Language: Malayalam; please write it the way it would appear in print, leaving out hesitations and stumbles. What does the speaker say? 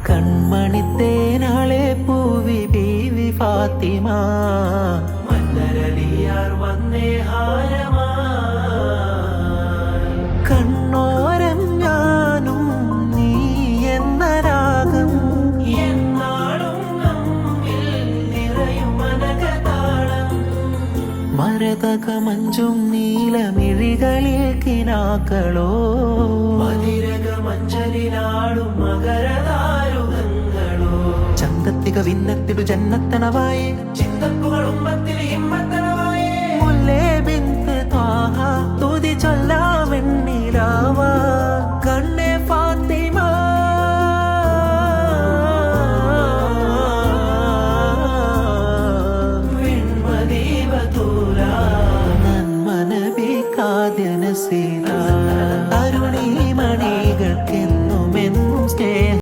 കൺമണിത്തേനാളെ പൂവി ബീവി ഫാത്തിമ മന്നരലിയാർ വന്നേ ഹാരമാ കണ്ണോരം ഞാനും നീ എന്ന രാഗം എന്നാളും നമ്മിൽ നിറയും മനകതാളം മരതക മഞ്ചും നീലമിഴികളിൽ കിനാക്കളോ മതിരക മഞ്ചലിനാടും മകരതാരുകങ്ങളോ ചന്തത്തിക വിന്നത്തിടു ജന്നത്തണവായേ ചിന്തപ്പുകൾ ഉമ്മത്തിൽ ഹിമ്മത്തണവായേ മുല്ലേ ബിന്ത് ത്വാഹ തുതി ചൊല്ലാമെന്നിലാവാ കണ്ണേ